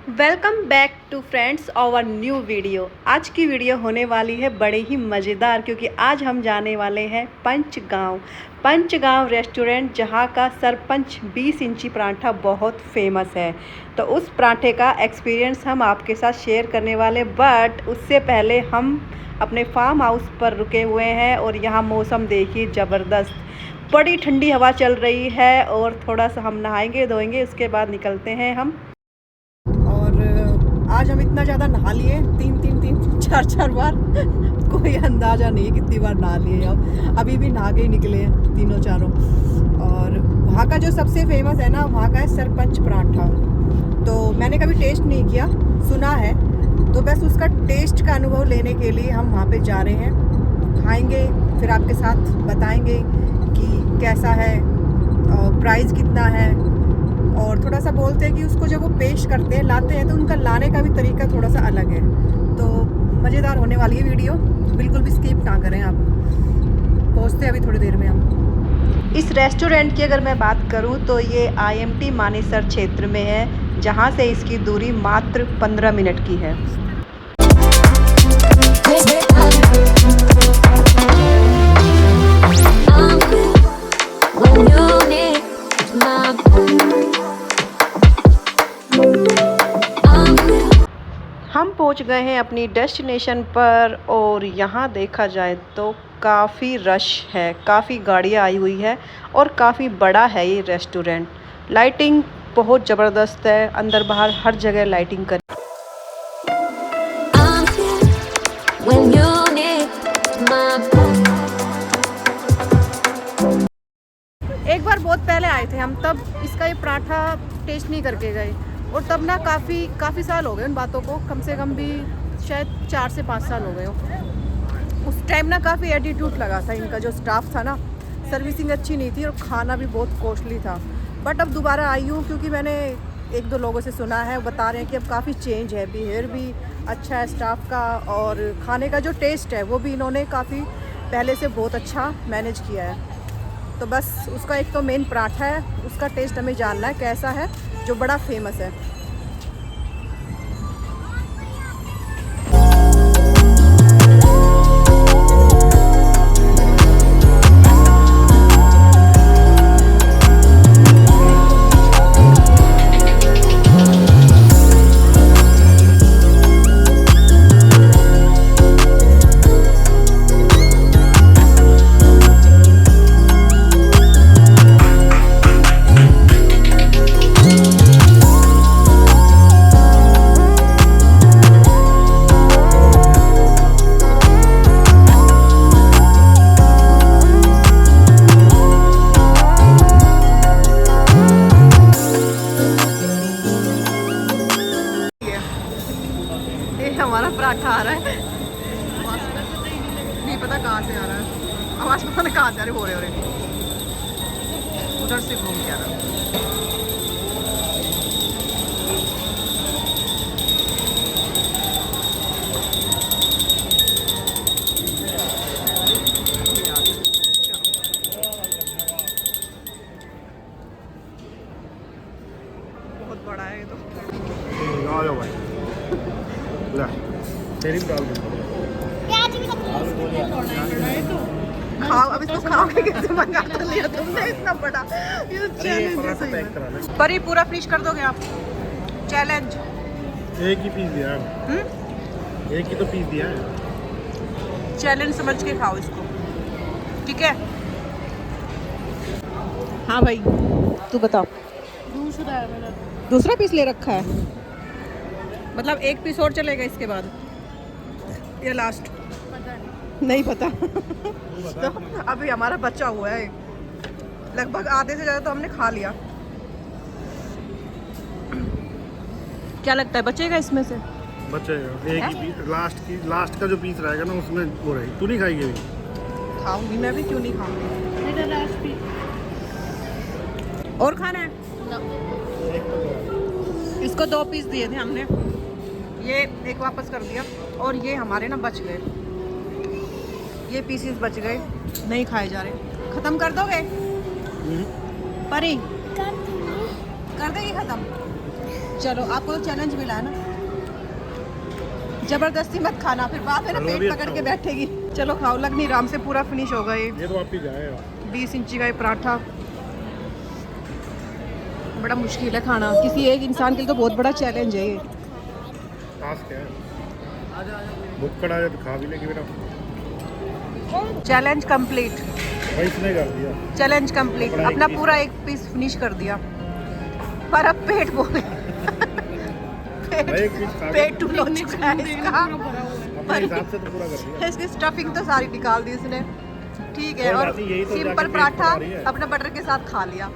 Welcome back to friends our new video. आज की video होने वाली है बड़े ही मज़ेदार, क्योंकि आज हम जाने वाले हैं पंचगांव रेस्टोरेंट, जहां का सरपंच 20 इंची पराठा बहुत फेमस है। तो उस पराठे का एक्सपीरियंस हम आपके साथ शेयर करने वाले, बट उससे पहले हम अपने फार्म हाउस पर रुके हुए हैं और यहाँ मौसम देखिए ज़बरदस्त, बड़ी ठंडी हवा चल रही है और थोड़ा सा हम नहाएंगे धोएंगे, उसके बाद निकलते हैं हम। आज हम इतना ज़्यादा नहा लिए, तीन चार बार कोई अंदाज़ा नहीं है कितनी बार नहा लिए हम। अभी भी नहा के ही निकले हैं तीनों चारों। और वहाँ का जो सबसे फेमस है ना, वहाँ का है सरपंच पराठा। तो मैंने कभी टेस्ट नहीं किया, सुना है, तो बस उसका टेस्ट का अनुभव लेने के लिए हम वहाँ पे जा रहे हैं। खाएंगे, फिर आपके साथ बताएंगे कि कैसा है, प्राइस कितना है, और थोड़ा सा बोलते हैं कि उसको जब वो पेश करते हैं, लाते हैं, तो उनका लाने का भी तरीका थोड़ा सा अलग है। तो मज़ेदार होने वाली है वीडियो, बिल्कुल भी स्किप ना करें आप। पहुँचते हैं अभी थोड़ी देर में हम। इस रेस्टोरेंट की अगर मैं बात करूं तो ये IMT मानेसर क्षेत्र में है, जहां से इसकी दूरी मात्र 15 मिनट की है। हम पहुंच गए हैं अपनी डेस्टिनेशन पर, और यहाँ देखा जाए तो काफ़ी रश है, काफ़ी गाड़ियाँ आई हुई है और काफ़ी बड़ा है ये रेस्टोरेंट। लाइटिंग बहुत ज़बरदस्त है, अंदर बाहर हर जगह लाइटिंग कर। एक बार बहुत पहले आए थे हम, तब इसका ये पराठा टेस्ट नहीं करके गए, और तब ना काफ़ी साल हो गए उन बातों को, कम से कम भी शायद 4 से 5 साल हो गए हो। उस टाइम ना काफ़ी एटीट्यूड लगा था इनका, जो स्टाफ था ना, सर्विसिंग अच्छी नहीं थी और खाना भी बहुत कॉस्टली था। बट अब दोबारा आई हूँ क्योंकि मैंने 1-2 लोगों से सुना है, बता रहे हैं कि अब काफ़ी चेंज है, बिहेवियर भी अच्छा है स्टाफ का, और खाने का जो टेस्ट है वो भी इन्होंने काफ़ी पहले से बहुत अच्छा मैनेज किया है। तो बस उसका एक तो मेन पराठा है, उसका टेस्ट हमें जानना है कैसा है, जो बड़ा फेमस है। हमारा पराठा आ रहा है, नहीं पता कहाँ से आ रहा है, आवाज़ पता नहीं कहाँ से आ रही, हो रहे उधर से घूम के आ रहा है। बहुत बड़ा है ये तो। आ जाओ भाई, ले तेरी भी डाल दूँगा। खाओ, अब इसको खाओगे कैसे? मंगा तो लिया तुमने इतना बड़ा, ये चैलेंज है सही में। पर ये पूरा फिनिश कर दोगे आप? चैलेंज। एक ही पीस दिया है, एक ही तो पीस दिया है। चैलेंज समझ के खाओ इसको, ठीक है? हाँ भाई, तू बताओ। दूसरा पीस ले रखा है, मतलब एक पीस और चलेगा इसके बाद, ये लास्ट? नहीं पता। तो अभी हमारा बचा हुआ है, लगभग आधे से ज़्यादा तो हमने खा लिया। क्या लगता है बचेगा इसमें से? बचेगा एक ही पीस, लास्ट का जो पीस रहेगा ना, उसमें वो रहेगी। तू नहीं खाएगी अभी? खाऊंगी मैं भी, क्यों नहीं खाऊंगी। और खाना है? इसको 2 पीस दिए थे हमने, ये एक वापस कर दिया, और ये हमारे ना बच गए, ये पीसेस बच गए, नहीं खाए जा रहे। ख़त्म कर दोगे परी? कर देगी ख़त्म। चलो, आपको तो चैलेंज मिला है ना, जबरदस्ती मत खाना, फिर बाद में ना हलवा पेट भी पकड़ अच्छा के होगा। बैठेगी। चलो खाओ, लग नहीं राम से पूरा फिनिश होगा ये ये तो आप ही जाएगा। 20 इंची का ये पराठा। बड़ा मुश्किल है खाना, किसी एक इंसान के लिए तो बहुत बड़ा चैलेंज है ये। टास्क है, भुक्कड़ आ जाए तो खा भी लेगी बेटा। चैलेंज कंप्लीट, भाई इसने कर दिया। चैलेंज कंप्लीट, अपना एक अपना piece- पूरा एक पीस फिनिश कर दिया, पर अब पेट बोल भाई एक पीस खा के पेट टूट हो चुका है इसका। अपने हिसाब से तो पूरा कर दिया। इसकी स्टफिंग तो सारी निकाल दी इसने। ठीक है, कोई और बात नहीं, यही तो सिंपल जाके पेट पराठा फुला रही है। अपने बटर के साथ खा लिया।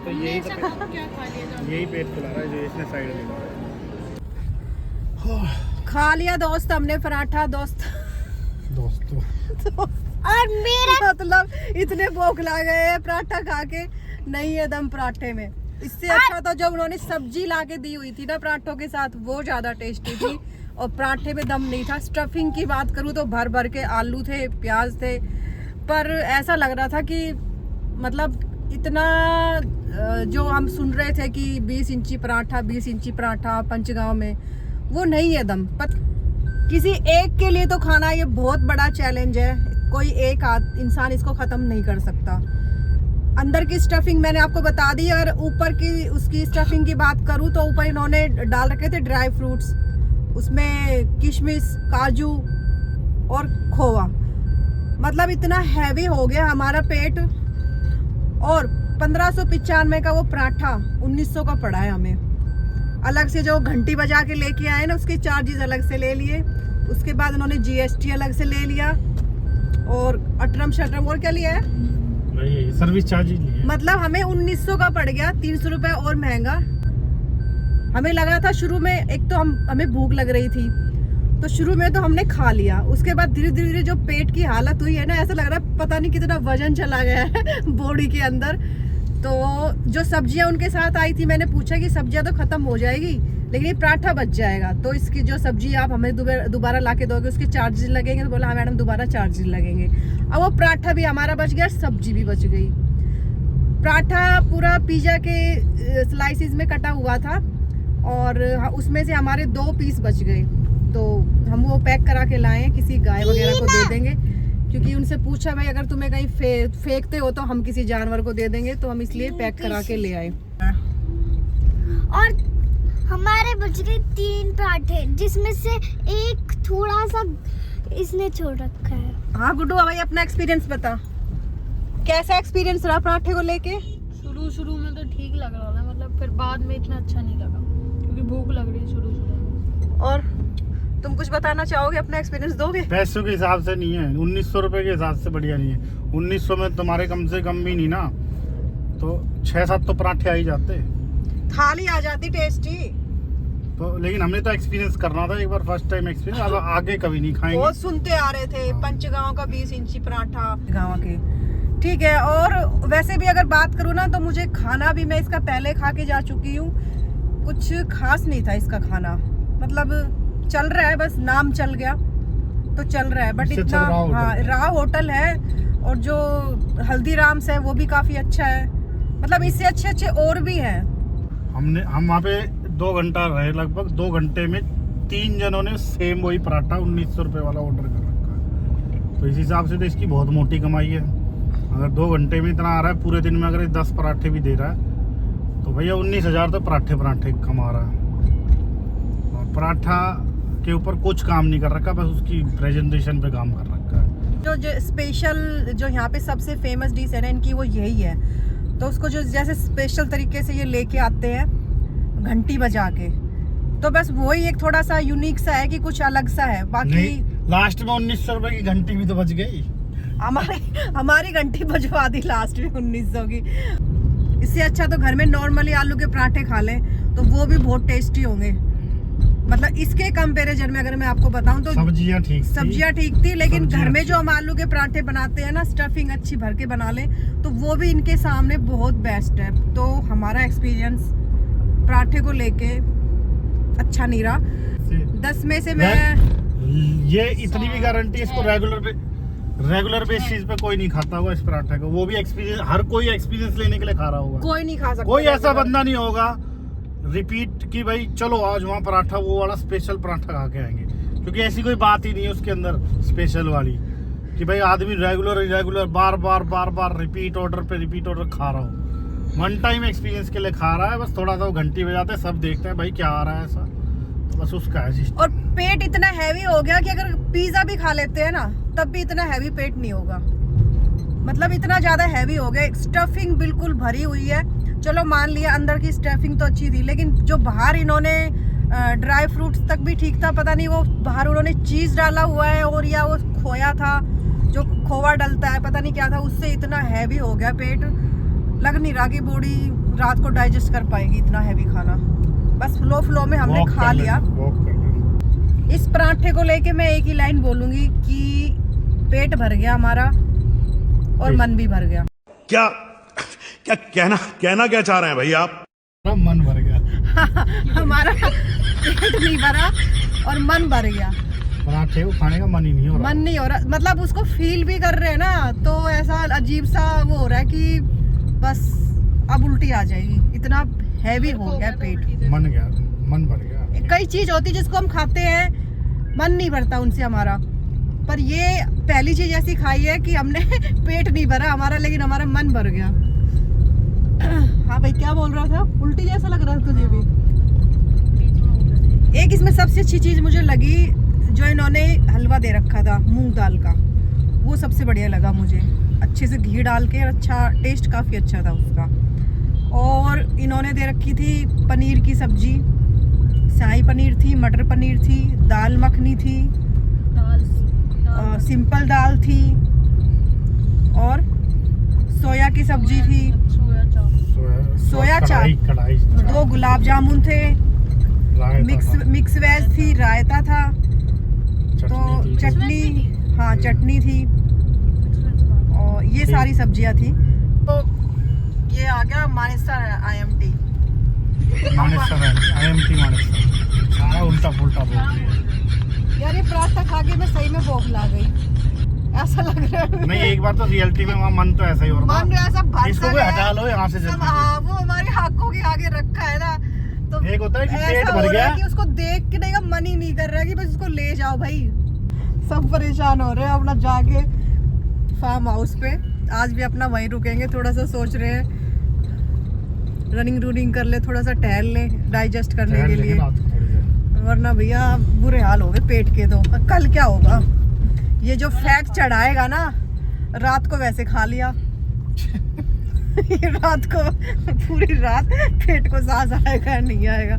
तो यही तो यही पेट फुला रहा है जो इसने साइड में लिया। खा लिया दोस्त हमने पराठा दोस्त। दोस्तों और मेरा मतलब इतने भूख लग गए हैं पराठा खा के, नहीं है दम पराठे में। इससे अच्छा तो जब उन्होंने सब्जी ला के दी हुई थी ना पराठों के साथ, वो ज्यादा टेस्टी थी, और पराठे में दम नहीं था। स्टफिंग की बात करूँ तो भर भर के आलू थे, प्याज थे, पर ऐसा लग रहा था कि मतलब इतना जो हम सुन रहे थे कि 20 इंची पराठा पंचगांव में, वो नहीं है दम। किसी एक के लिए तो खाना ये बहुत बड़ा चैलेंज है, कोई एक इंसान इसको खत्म नहीं कर सकता। अंदर की स्टफिंग मैंने आपको बता दी, और ऊपर की उसकी स्टफिंग की बात करूँ तो ऊपर इन्होंने डाल रखे थे ड्राई फ्रूट्स, उसमें किशमिश, काजू और खोवा। मतलब इतना हैवी हो गया हमारा पेट, और 1595 का वो पराठा 1900 का पड़ा है हमें। अलग से जो घंटी बजा के लेके आए ना, उसके चार्जेस अलग से ले लिए, उसके बाद उन्होंने GST अलग से ले लिया, और अटरम शटरम और क्या लिया है, भाई सर्विस चार्जेस लिए। मतलब हमें 1900 का पड़ गया, 300 रुपए और महंगा। हमें लगा था शुरू में, एक तो हमें भूख लग रही थी, तो शुरू में तो हमने खा लिया, उसके बाद धीरे धीरे जो पेट की हालत हुई है ना, ऐसा लग रहा है पता नहीं कितना वजन चला गया है बॉडी के अंदर। तो जो सब्जियां उनके साथ आई थी, मैंने पूछा कि सब्जियां तो खत्म हो जाएगी लेकिन ये पराठा बच जाएगा, तो इसकी जो सब्जी आप हमें दोबारा ला के दोगे उसके चार्जेस लगेंगे। तो बोला हाँ मैडम दोबारा चार्जेस लगेंगे। अब वो पराठा भी हमारा बच गया, सब्जी भी बच गई। पराठा पूरा पिज्जा के स्लाइसिस में कटा हुआ था, और उसमें से हमारे 2 पीस बच गए, तो हम वो पैक करा के लाए हैं, किसी गाय वगैरह को दे देंगे, क्योंकि उनसे पूछा भाई अगर तुम्हें कहीं फेंकते हो तो हम किसी जानवर को दे देंगे, तो हम इसलिए पैक करा के ले आए। और हमारे बच गए 3 पराठे, जिसमें से एक थोड़ा सा इसने छोड़ रखा है। हाँ गुड्डू भाई अपना एक्सपीरियंस बता, कैसा एक्सपीरियंस रहा पराठे को लेके? शुरू में तो ठीक लग रहा था, मतलब फिर बाद में इतना अच्छा नहीं लगा, क्योंकि भूख लग रही शुरू में। और तुम कुछ बताना चाहोगे, अपना एक्सपीरियंस दोगे? पैसों के हिसाब से नहीं है, 1900 रुपए के हिसाब से बढ़िया नहीं है। 1900 में तुम्हारे कम से कम भी नहीं ना, तो 6-7 तो पराठे आ ही जाते, थाली आ जाती टेस्टी। तो लेकिन हमने तो एक्सपीरियंस करना था एक बार, फर्स्ट टाइम एक्सपीरियंस, अब आगे कभी नहीं खाएंगे। बहुत सुनते आ रहे थे पंचगांव का 20 इंची पराठा गाँव के, ठीक है। और वैसे भी अगर बात करूँ ना, तो मुझे खाना भी, मैं इसका पहले खा के जा चुकी हूँ, कुछ खास नहीं था इसका खाना, मतलब चल रहा है, बस नाम चल गया तो चल रहा है, बट इससे इतना अच्छा राव होटल। हाँ राव होटल है, और जो हल्दीराम्स है वो भी काफी अच्छा है, मतलब इससे अच्छे अच्छे और भी हैं। हम वहाँ पे 2 घंटा रहे, लगभग 2 घंटे में 3 जनों ने सेम वही पराठा 1900 रुपए वाला ऑर्डर कर रखा है, तो इस हिसाब से तो इसकी बहुत मोटी कमाई है। अगर 2 घंटे में इतना आ रहा है, पूरे दिन में अगर ये 10 पराठे भी दे रहा है, तो भैया 19,000 तो पराठे कमा रहा है। और पराठा के ऊपर कुछ काम नहीं कर रखा, बस उसकी प्रेजेंटेशन पे काम कर रखा है। जो स्पेशल, जो यहाँ पे सबसे फेमस डिश है ना इनकी, वो यही है, तो उसको जो जैसे स्पेशल तरीके से ये लेके आते हैं घंटी बजा के, तो बस वही एक थोड़ा सा यूनिक सा है कि कुछ अलग सा है। बाकी लास्ट में 1900 रुपए की घंटी भी तो बच गई। हमारी घंटी बजवा दी लास्ट में 1900 की। इससे अच्छा तो घर में नॉर्मली आलू के पराठे खा लें, तो वो भी बहुत टेस्टी होंगे। मतलब इसके कंपैरिजन में अगर मैं आपको बताऊं तो सब्जियां ठीक थी, लेकिन घर में अच्छी जो हम आलू के पराठे बनाते हैं ना, स्टफिंग अच्छी भर के बना लें, तो वो भी इनके सामने बहुत बेस्ट है। तो हमारा एक्सपीरियंस पराठे को लेके अच्छा नहीं रहा। 10 में से मैं ये इतनी भी गारंटी, इसको रेगुलर बेसिस पे कोई नहीं खाता होगा इस पराठे को, वो भी एक्सपीरियंस, हर कोई एक्सपीरियंस लेने के लिए खा रहा होगा, कोई नहीं खा सकता। कोई ऐसा बंदा नहीं होगा रिपीट कि भाई चलो आज वहाँ पराठा वो वाला स्पेशल पराठा खा के आएंगे, क्योंकि ऐसी कोई बात ही नहीं है उसके अंदर स्पेशल वाली कि भाई आदमी रेगुलर बार बार रिपीट ऑर्डर खा रहा हो। वन टाइम एक्सपीरियंस के लिए खा रहा है, बस थोड़ा सा वो घंटी बजाते हैं, सब देखते हैं भाई क्या आ रहा है ऐसा, तो बस उसका है सिस्टम। और पेट इतना हैवी हो गया कि अगर पिज्जा भी खा लेते हैं ना तब भी इतना हैवी पेट नहीं होगा, मतलब इतना ज्यादा हैवी हो गया। स्टफिंग बिल्कुल भरी हुई है, चलो मान लिया अंदर की स्टफिंग तो अच्छी थी, लेकिन जो बाहर इन्होंने ड्राई फ्रूट्स तक भी ठीक था, पता नहीं वो बाहर उन्होंने चीज डाला हुआ है और या वो खोया था, जो खोवा डलता है पता नहीं क्या था, उससे इतना हैवी हो गया पेट, लग नहीं रहा कि बॉडी रात को डाइजेस्ट कर पाएगी इतना हैवी खाना। बस फ्लो में हमने खा लिया। इस पराठे को लेके मैं एक ही लाइन बोलूंगी कि पेट भर गया हमारा और मन भी भर गया। क्या क्या कहना क्या चाह रहे हैं भाई आप? मन भर गया। हमारा पेट नहीं भरा और मन भर गया, पराठे को खाने का मन ही नहीं हो रहा। मन नहीं हो रहा, मतलब उसको फील भी कर रहे हैं ना, तो ऐसा अजीब सा वो हो रहा है कि बस अब उल्टी आ जाएगी, इतना हैवी हो गया पेट। मन भर गया। कई चीज होती है जिसको हम खाते हैं मन नहीं भरता उनसे हमारा, पर ये पहली चीज ऐसी खाई है कि हमने पेट नहीं भरा हमारा, लेकिन हमारा मन भर गया। हाँ भाई क्या बोल रहा था? उल्टी जैसा लग रहा था तुझे भी? एक इसमें सबसे अच्छी चीज मुझे लगी जो इन्होंने हलवा दे रखा था मूंग दाल का, वो सबसे बढ़िया लगा मुझे, अच्छे से घी डाल के, अच्छा टेस्ट काफी अच्छा था उसका। और इन्होंने दे रखी थी पनीर की सब्जी, शाही पनीर थी, मटर पनीर थी, दाल मखनी थी, सिंपल दाल थी और सोया की सब्जी थी, सोया चाप, कढ़ाई 2 गुलाब जामुन थे, मिक्स वेज थी, रायता था, तो चटनी, हाँ चटनी थी और ये सारी सब्जियां थी। तो ये आ गया मानेसर IMT सारा उल्टा पुल्टा बोल दिया यार। ये पराठा खा के मैं सही में भूख ला गई, ऐसा लग रहा है। नहीं, एक बार तो रियलिटी में वहाँ मन तो ऐसा ही हो रहा मन ऐसा भर इसको सा कोई गया। हटा लो यहाँ से सब जल्दी। हाँ, वो हमारी आंखों के आगे रखा है ना, तो एक होता है कि ऐसा पेट हो भर रहा गया है कि उसको देख के नहीं मन ही नहीं कर रहा है कि बस उसको ले जाओ भाई। सब परेशान हो रहे हैं अपना जाके फार्म हाउस पे, आज भी अपना वहीं रुकेंगे, थोड़ा सा सोच रहे हैं रनिंग कर ले, थोड़ा सा टहल ले डाइजेस्ट करने के लिए, वरना भैया बुरे हाल हो गए पेट के। तो कल क्या होगा, ये जो फैट चढ़ाएगा ना, रात को वैसे खा लिया ये रात को पूरी रात पेट को सांस आएगा नहीं आएगा।